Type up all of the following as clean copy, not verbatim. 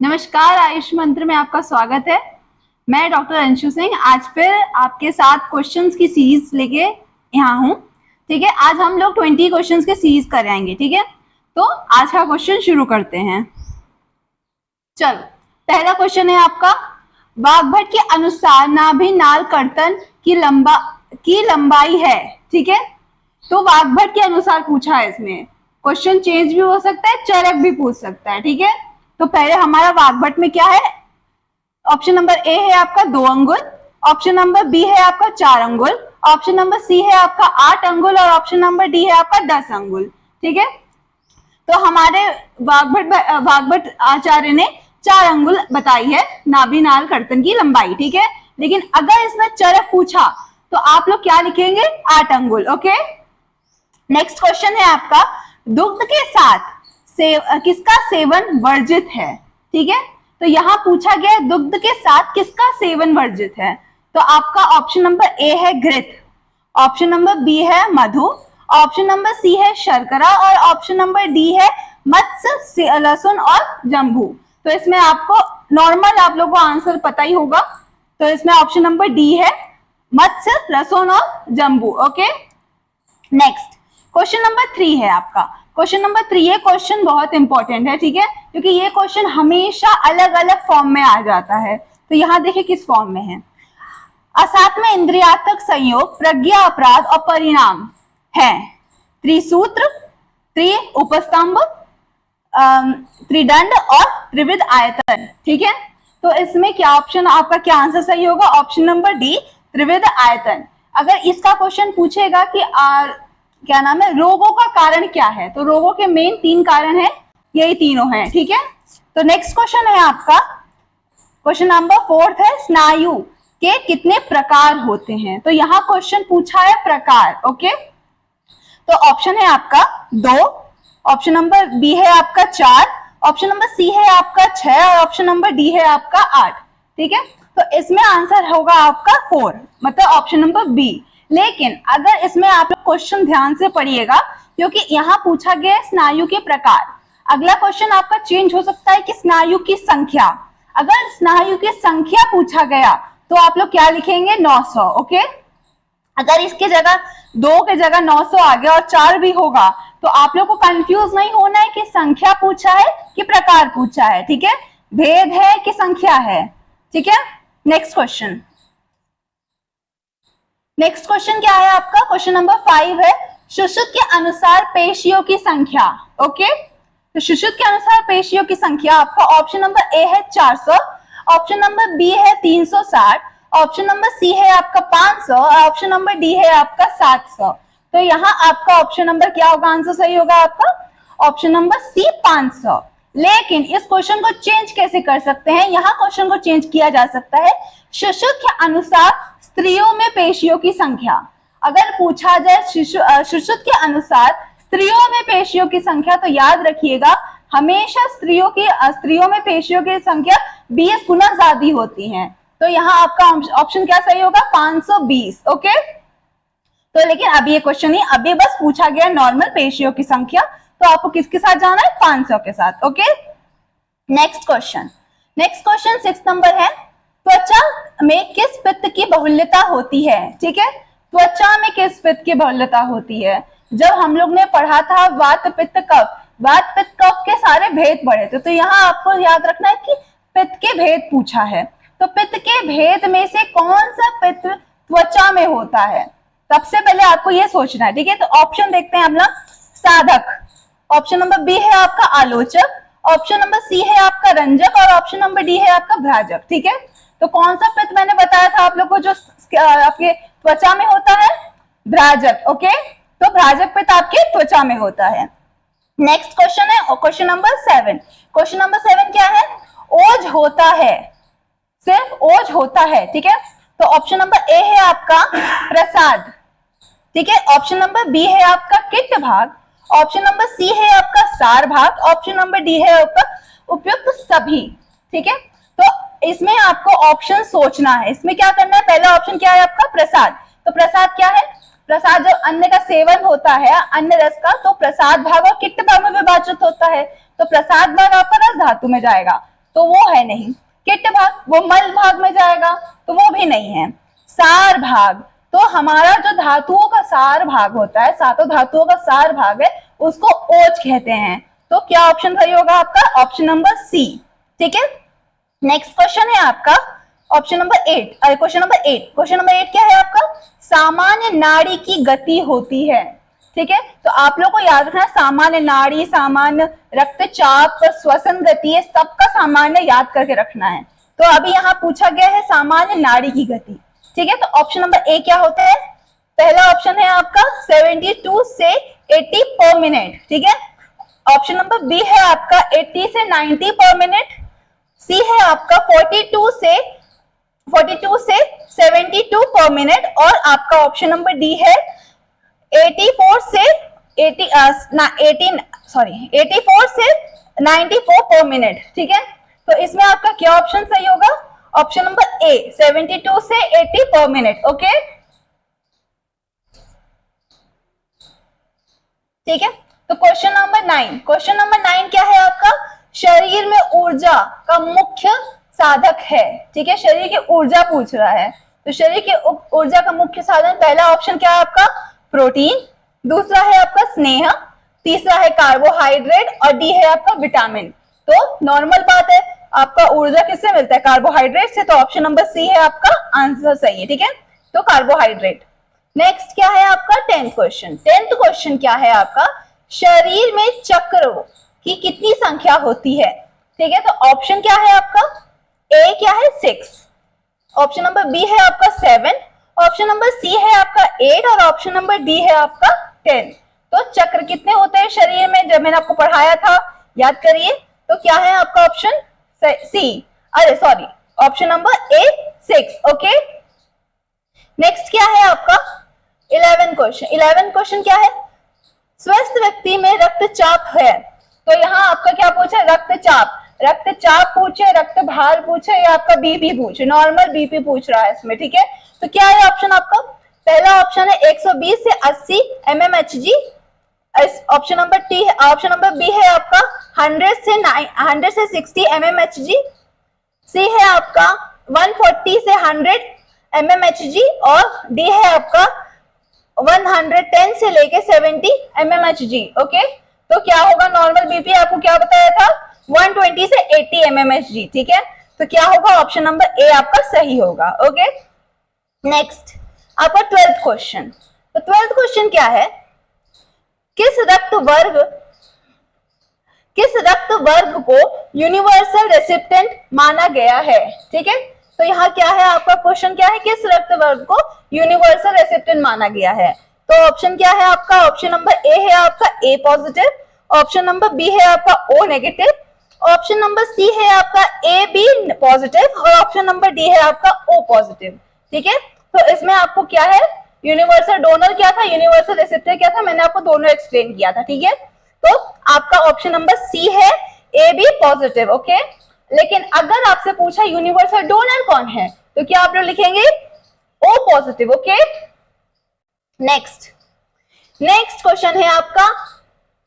नमस्कार, आयुष मंत्र में आपका स्वागत है। मैं डॉक्टर अंशु सिंह आज फिर आपके साथ क्वेश्चंस की सीरीज लेके यहाँ हूँ। ठीक है, आज हम लोग 20 क्वेश्चंस के सीरीज कराएंगे। ठीक है, तो आज का क्वेश्चन शुरू करते हैं। चलो, पहला क्वेश्चन है आपका, वाग्भट के अनुसार नाभि नाल कर्तन की लंबाई है। ठीक है, तो वाग्भट के अनुसार पूछा है। इसमें क्वेश्चन चेंज भी हो सकता है, चरक भी पूछ सकता है। ठीक है, तो पहले हमारा वाग्भट में क्या है, ऑप्शन नंबर ए है आपका 2 अंगुल, ऑप्शन नंबर बी है आपका 4 अंगुल, ऑप्शन नंबर सी है आपका 8 अंगुल और ऑप्शन नंबर डी है आपका 10 अंगुल। ठीक है, तो हमारे वाग्भट आचार्य ने 4 अंगुल बताई है नाभि नाल कर्तन की लंबाई। ठीक है, लेकिन अगर इसमें चरक पूछा तो आप लोग क्या लिखेंगे, 8 अंगुल। ओके, नेक्स्ट क्वेश्चन है आपका, दुग्ध के साथ किसका सेवन वर्जित है। ठीक है, तो यहां पूछा गया दुग्ध के साथ किसका सेवन वर्जित है। तो आपका ऑप्शन नंबर ए है घृत, ऑप्शन नंबर बी है मधु, ऑप्शन नंबर सी है शर्करा और ऑप्शन नंबर डी है मत्स्य, लहसुन और जंबू। तो इसमें आपको नॉर्मल आप लोगों को आंसर पता ही होगा, तो इसमें ऑप्शन नंबर डी है मत्स्य, लहसुन और जंबू। ओके, नेक्स्ट क्वेश्चन नंबर 3 है आपका। क्वेश्चन नंबर 3 ये क्वेश्चन बहुत इंपॉर्टेंट है। ठीक है, क्योंकि ये क्वेश्चन हमेशा अलग अलग फॉर्म में आ जाता है। तो यहाँ देखिए किस फॉर्म में है, असात्म इंद्रियात्मक संयोग, प्रज्ञा, अपराध और परिणाम है त्रिसूत्र, उपस्तंभ, त्रिदंड और त्रिविध आयतन। ठीक है, तो इसमें क्या ऑप्शन आपका क्या आंसर सही होगा, ऑप्शन नंबर डी त्रिविध आयतन। अगर इसका क्वेश्चन पूछेगा कि क्या नाम है, रोगों का कारण क्या है, तो रोगों के मेन 3 कारण है, यही तीनों हैं। ठीक है, तो नेक्स्ट क्वेश्चन है आपका, क्वेश्चन नंबर 4 है, स्नायु के कितने प्रकार होते हैं। तो यहाँ क्वेश्चन पूछा है प्रकार। ओके, तो ऑप्शन है आपका 2, ऑप्शन नंबर बी है आपका 4, ऑप्शन नंबर सी है आपका 6 और ऑप्शन नंबर डी है आपका 8। ठीक है, तो इसमें आंसर होगा आपका 4, मतलब ऑप्शन नंबर बी। लेकिन अगर इसमें आप लोग क्वेश्चन ध्यान से पढ़िएगा, क्योंकि यहाँ पूछा गया है स्नायु के प्रकार। अगला क्वेश्चन आपका चेंज हो सकता है कि स्नायु की संख्या। अगर स्नायु की संख्या पूछा गया तो आप लोग क्या लिखेंगे, 900। ओके, अगर इसके जगह 2 के जगह 900 आ गया और 4 भी होगा तो आप लोग को कंफ्यूज नहीं होना है कि संख्या पूछा है कि प्रकार पूछा है। ठीक है, भेद है कि संख्या है। ठीक है, नेक्स्ट क्वेश्चन क्या है आपका, क्वेश्चन नंबर 5 है, सुश्रुत के अनुसार पेशियों की संख्या। ओके, तो सुश्रुत के अनुसार पेशियों की संख्या आपका ऑप्शन नंबर ए है 400, ऑप्शन नंबर बी है 360, ऑप्शन नंबर सी है आपका 500 और ऑप्शन नंबर डी है आपका 700। तो यहाँ आपका ऑप्शन नंबर क्या होगा, आंसर सही होगा आपका ऑप्शन नंबर सी 500। लेकिन इस क्वेश्चन को चेंज कैसे कर सकते हैं, यहाँ क्वेश्चन को चेंज किया जा सकता है, सुश्रुत के अनुसार स्त्रियों में पेशियों की संख्या। अगर पूछा जाए सुश्रुत के अनुसार स्त्रियों में पेशियों की संख्या, तो याद रखिएगा हमेशा स्त्रियों में पेशियों की संख्या 20 गुना ज्यादा होती है। तो यहाँ आपका ऑप्शन क्या सही होगा, 520। ओके, तो लेकिन अभी ये क्वेश्चन नहीं, अभी बस पूछा गया नॉर्मल पेशियों की संख्या, तो आपको किसके साथ जाना है, 500 के साथ। ओके, नेक्स्ट क्वेश्चन 6 नंबर है, त्वचा में किस पित्त की बहुल्यता होती है। ठीक है, त्वचा में किस पित्त की बहुल्यता होती है। जब हम लोग ने पढ़ा था वात पित्त कफ, वात पित्त कफ के सारे भेद पढ़े थे, तो यहाँ आपको याद रखना है कि पित्त के भेद पूछा है। तो पित्त के भेद में से कौन सा पित्त त्वचा में होता है, सबसे पहले आपको यह सोचना है। ठीक है, तो ऑप्शन देखते हैं हम लोग, साधक, ऑप्शन नंबर बी है आपका आलोचक, ऑप्शन नंबर सी है आपका रंजक और ऑप्शन नंबर डी है आपका भ्राजक। ठीक है, तो कौन सा पित्त मैंने बताया था आप लोग को जो आपके त्वचा में होता है, भ्राजक। ओके, तो भ्राजक पित्त आपके त्वचा में होता है। नेक्स्ट क्वेश्चन है क्वेश्चन नंबर 7। क्वेश्चन नंबर 7 क्या है, ओज होता है, सिर्फ ओज होता है। ठीक है, तो ऑप्शन नंबर ए है आपका प्रसाद, ठीक है, ऑप्शन नंबर बी है आपका किट भाग, ऑप्शन नंबर सी है आपका सार भाग, ऑप्शन नंबर डी है आपका उपयुक्त सभी। ठीक है, तो इसमें आपको ऑप्शन सोचना है, इसमें क्या करना है, पहला ऑप्शन क्या है आपका प्रसाद। तो प्रसाद क्या है, प्रसाद जब अन्न का सेवन होता है अन्न रस का, तो प्रसाद भाग और किट भाग में विभाजित होता है। तो प्रसाद भाग आपका रस धातु में जाएगा। तो वो है नहीं। किट भाग, वो मल भाग में जाएगा, तो वो भी नहीं है। सार भाग, तो हमारा जो धातुओं का सार भाग होता है, सातों धातुओं का सार भाग है, उसको ओज कहते हैं। तो क्या ऑप्शन सही होगा आपका? Option number C. ठीक है, नेक्स्ट क्वेश्चन है आपका option number 8। Question number 8, question number 8 क्या है आपका? सामान्य नाड़ी की गति होती है। ठीक है, तो आप लोग को याद रखना, सामान्य नाड़ी, सामान्य रक्तचाप, श्वसन गति, ये सबका सामान्य याद करके रखना है। तो अभी यहाँ पूछा गया है सामान्य नाड़ी की गति। ठीक है, तो ऑप्शन नंबर ए क्या होता है? पहला ऑप्शन है आपका 72 से 80 पर मिनट। ठीक है, ऑप्शन नंबर बी है आपका 80 से 90 पर मिनट। सी है आपका 42 से 72 पर मिनट। और आपका ऑप्शन नंबर डी है 84 से 94 पर मिनट। ठीक है, तो इसमें आपका क्या ऑप्शन सही होगा? ऑप्शन नंबर ए 72 से 80 पर मिनट। ओके, ठीक है, तो क्वेश्चन नंबर 9, क्वेश्चन नंबर 9 क्या है आपका? शरीर में ऊर्जा का मुख्य साधक है। ठीक है, शरीर की ऊर्जा पूछ रहा है, तो शरीर की ऊर्जा का मुख्य साधन, पहला ऑप्शन क्या है आपका? प्रोटीन, दूसरा है आपका स्नेह, तीसरा है कार्बोहाइड्रेट और डी है आपका विटामिन। तो नॉर्मल बात है, आपका ऊर्जा किससे मिलता है? कार्बोहाइड्रेट से। तो ऑप्शन नंबर सी है आपका आंसर सही है। ठीक है, तो कार्बोहाइड्रेट। नेक्स्ट क्या है आपका? 10th question. 10th क्वेश्चन क्या है आपका? शरीर में चक्रों की कितनी संख्या होती है? ठीक है, तो ऑप्शन क्या है आपका? ए क्या है? 6, ऑप्शन नंबर बी है आपका 7, ऑप्शन नंबर सी है आपका 8 और ऑप्शन नंबर डी है आपका 10। तो चक्र कितने होते हैं शरीर में? जब मैंने आपको पढ़ाया था, याद करिए। तो क्या है आपका ऑप्शन? सी, अरे sorry, option number A 6। Okay, next क्या है आपका? 11 क्वेश्चन। 11 क्वेश्चन क्या है? स्वस्थ व्यक्ति में रक्तचाप है, तो यहाँ आपका क्या पूछा? रक्तचाप। रक्तचाप पूछे, रक्त भार पूछे या आपका बीपी पूछे? नॉर्मल बीपी पूछ रहा है इसमें। ठीक है, तो क्या है ऑप्शन आपका? पहला ऑप्शन है 120 से 80 mmHg। Option number T, option number B है आपका 100 से 60 mmHg। सी है आपका 140 से 100 mmHg और डी है आपका 110 से लेके 70 mmHg। ओके, तो क्या होगा? नॉर्मल बीपी आपको क्या बताया था? 120 से 80 mmHg। ठीक है, तो क्या होगा? ऑप्शन नंबर ए आपका सही होगा। ओके, नेक्स्ट आपका 12th क्वेश्चन। तो 12th क्वेश्चन क्या है? किस रक्त वर्ग को यूनिवर्सल रेसिपिएंट माना गया है? ठीक है, तो यहाँ क्या है आपका क्वेश्चन? क्या है? किस रक्त वर्ग को यूनिवर्सल रेसिपिएंट माना गया है? तो ऑप्शन क्या है आपका? ऑप्शन नंबर ए है आपका A positive, option number B है आपका O negative, option number C है आपका ए बी पॉजिटिव और ऑप्शन नंबर डी है आपका ओ पॉजिटिव। ठीक है, तो इसमें आपको क्या है? यूनिवर्सल डोनर क्या था, यूनिवर्सल रिसेप्टर क्या था, मैंने आपको दोनों एक्सप्लेन किया था। ठीक है, तो आपका ऑप्शन नंबर सी है ए बी पॉजिटिव। ओके, लेकिन अगर आपसे पूछा यूनिवर्सल डोनर कौन है, तो क्या आप लोग लिखेंगे? O positive. Okay, next question है आपका,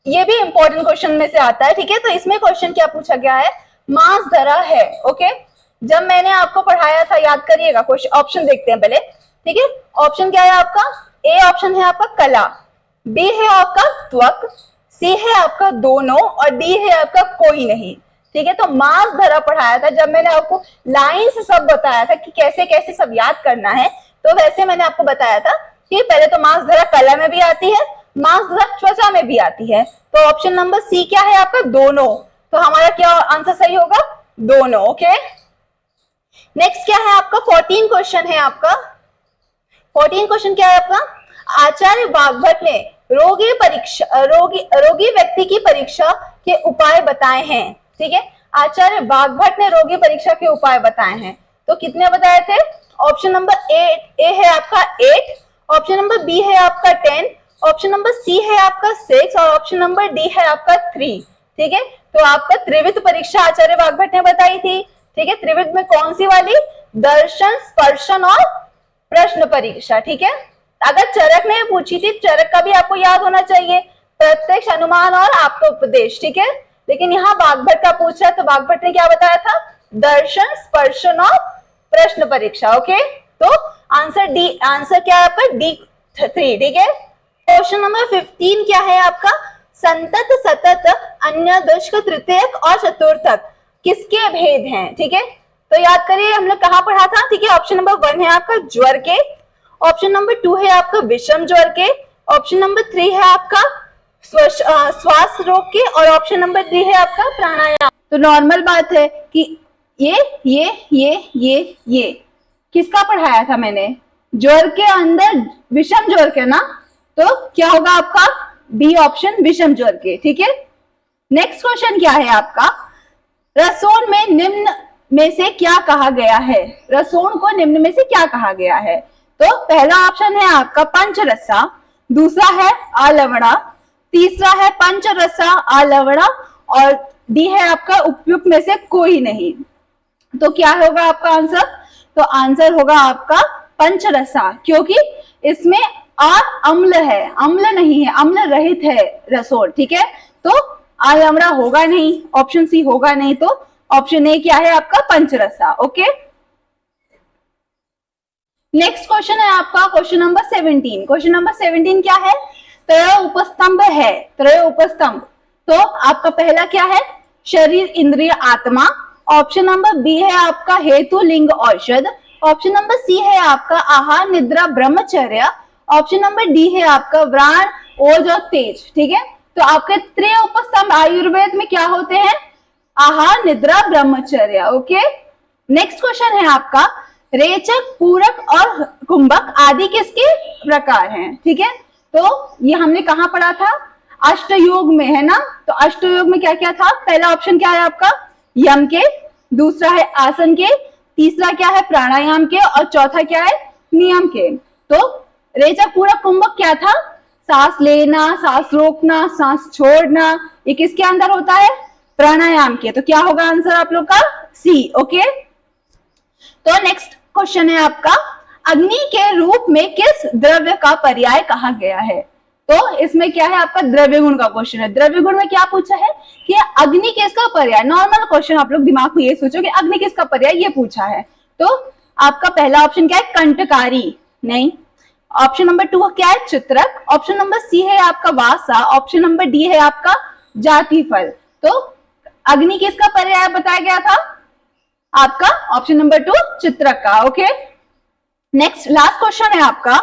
ये भी इंपॉर्टेंट क्वेश्चन में से आता है। ठीक है, तो इसमें क्वेश्चन क्या पूछा गया है? मास धरा है। ओके, जब मैंने आपको पढ़ाया था, याद करिएगा, क्वेश्चन ऑप्शन देखते हैं पहले। ठीक है, ऑप्शन क्या है आपका? ए ऑप्शन है आपका कला, बी है आपका त्वक, सी है आपका दोनों और डी है आपका कोई नहीं। ठीक है, तो मास धरा पढ़ाया था, जब मैंने आपको लाइन से सब बताया था कि कैसे कैसे सब याद करना है, तो वैसे मैंने आपको बताया था कि पहले तो मास धरा कला में भी आती है, मास धरा त्वचा में भी आती है। तो ऑप्शन नंबर सी क्या है आपका? दोनों। तो हमारा क्या आंसर सही होगा? दोनों। ओके, नेक्स्ट क्या है आपका? 14 क्वेश्चन है आपका। 14 क्वेश्चन क्या है आपका? आचार्य वाग्भट ने रोगी व्यक्ति की परीक्षा के उपाय बताए हैं। ठीक है, आचार्य वाग्भट ने रोगी परीक्षा के उपाय बताए हैं, तो कितने बताए थे? ऑप्शन नंबर ए है आपका 8, ऑप्शन नंबर बी है आपका 10, ऑप्शन नंबर सी है आपका 6 और ऑप्शन नंबर डी है आपका 3। ठीक है, तो आपका त्रिविध परीक्षा आचार्य वाग्भट ने बताई थी। ठीक है, त्रिविध में कौन सी वाली? दर्शन, स्पर्शन और प्रश्न परीक्षा। ठीक है, अगर चरक ने पूछी थी, चरक का भी आपको याद होना चाहिए, प्रत्यक्ष, अनुमान और आपका उपदेश। ठीक है, लेकिन यहाँ बागभट्ट का पूछा है, तो बागभट्ट ने क्या बताया था, दर्शन स्पर्शन और प्रश्न परीक्षा। ओके, तो आंसर डी, आंसर क्या है आपका D3, ठीक है। क्वेश्चन नंबर 15 क्या है आपका, संतत सतत अन्य दुष्क तृतीयक और चतुर्थक किसके भेद हैं, ठीक है। तो याद करिए हम लोग कहाँ पढ़ा था, ठीक है। ऑप्शन नंबर 1 है आपका ज्वर के, ऑप्शन नंबर 2 है आपका विषम ज्वर के, ऑप्शन नंबर 3 है आपका श्वास रोग के, और ऑप्शन नंबर 3 है आपका प्राणायाम। तो नॉर्मल बात है कि ये किसका पढ़ाया था मैंने, ज्वर के अंदर विषम ज्वर के ना, तो क्या होगा आपका बी ऑप्शन विषम ज्वर के, ठीक है। नेक्स्ट क्वेश्चन क्या है आपका, रसोन में निम्न में से क्या कहा गया है, रसोन को निम्न में से क्या कहा गया है। तो पहला ऑप्शन है आपका पंचरसा, दूसरा है आलवड़ा, तीसरा है पंचरसा आलवड़ा, और डी है आपका उपयुक्त में से कोई नहीं। तो क्या होगा आपका आंसर, तो आंसर होगा आपका पंचरसा, क्योंकि इसमें अम्ल है, अम्ल नहीं है, अम्ल रहित है रसोन, ठीक है। तो आलवड़ा होगा नहीं, ऑप्शन सी होगा नहीं, तो ऑप्शन ए क्या है आपका पंचरसा। ओके, नेक्स्ट क्वेश्चन है आपका क्वेश्चन नंबर 17। क्वेश्चन नंबर 17 क्या है, त्रय उपस्तंभ है, त्रय उपस्तंभ। तो आपका पहला क्या है, शरीर इंद्रिय आत्मा, ऑप्शन नंबर बी है आपका हेतु लिंग औषध, ऑप्शन नंबर सी है आपका आहार निद्रा ब्रह्मचर्य, ऑप्शन नंबर डी है आपका व्राण ओज और तेज, ठीक है। तो आपके त्रय उपस्तंभ आयुर्वेद में क्या होते हैं, आहार निद्रा ब्रह्मचर्य। ओके, नेक्स्ट क्वेश्चन है आपका रेचक पूरक और कुंभक आदि किसके प्रकार हैं, ठीक है। तो ये हमने कहा पढ़ा था, अष्टयोग में है ना। तो अष्टयोग में क्या क्या था, पहला ऑप्शन क्या है आपका यम के, दूसरा है आसन के, तीसरा क्या है प्राणायाम के, और चौथा क्या है नियम के। तो रेचक पूरक कुंभक क्या था, सांस लेना, सांस रोकना, सांस छोड़ना, ये किसके अंदर होता है, प्राणायाम के। तो क्या होगा आंसर आप लोग का सी। ओके, तो नेक्स्ट क्वेश्चन है आपका अग्नि के रूप में किस द्रव्य का पर्याय कहा गया है। तो इसमें क्या है आपका द्रव्य गुण का क्वेश्चन है। द्रव्य गुण में क्या पूछा है कि अग्नि किसका पर्याय, नॉर्मल क्वेश्चन आप लोग दिमाग में ये सोचो कि अग्नि किसका पर्याय, ये पूछा है। तो आपका पहला ऑप्शन क्या है कंटकारी, नहीं। ऑप्शन नंबर 2 क्या है चित्रक, ऑप्शन नंबर सी है आपका वासा, ऑप्शन नंबर डी है आपका जाति फल। तो अग्नि किसका पर्याय बताया गया था, आपका ऑप्शन नंबर 2 चित्रक का। ओके, नेक्स्ट लास्ट क्वेश्चन है आपका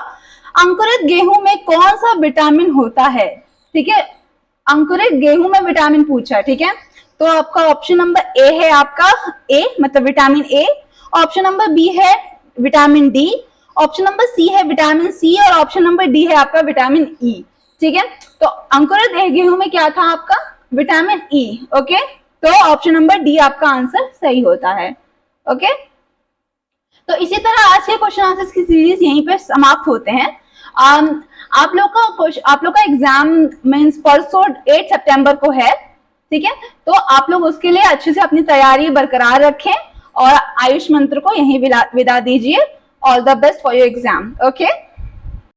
अंकुरित गेहूं में कौन सा विटामिन होता है, ठीक है। अंकुरित गेहूं में विटामिन पूछा, ठीक है। तो आपका ऑप्शन नंबर ए है आपका ए मतलब vitamin A, option number B है vitamin D, option number C है विटामिन सी, और ऑप्शन नंबर डी है आपका विटामिन ई, ठीक है। तो अंकुरित गेहूं में क्या था आपका विटामिन ई। ओके, तो ऑप्शन नंबर डी आपका आंसर सही होता है। ओके, तो इसी तरह आज के क्वेश्चन आंसर्स की सीरीज यहीं पे समाप्त होते हैं। आप लोग का एग्जाम मींस परसों 8 सितंबर को है, ठीक है। तो आप लोग उसके लिए अच्छे से अपनी तैयारी बरकरार रखें और आयुष मंत्र को यहीं विदा दीजिए। All the best for your exam. Okay.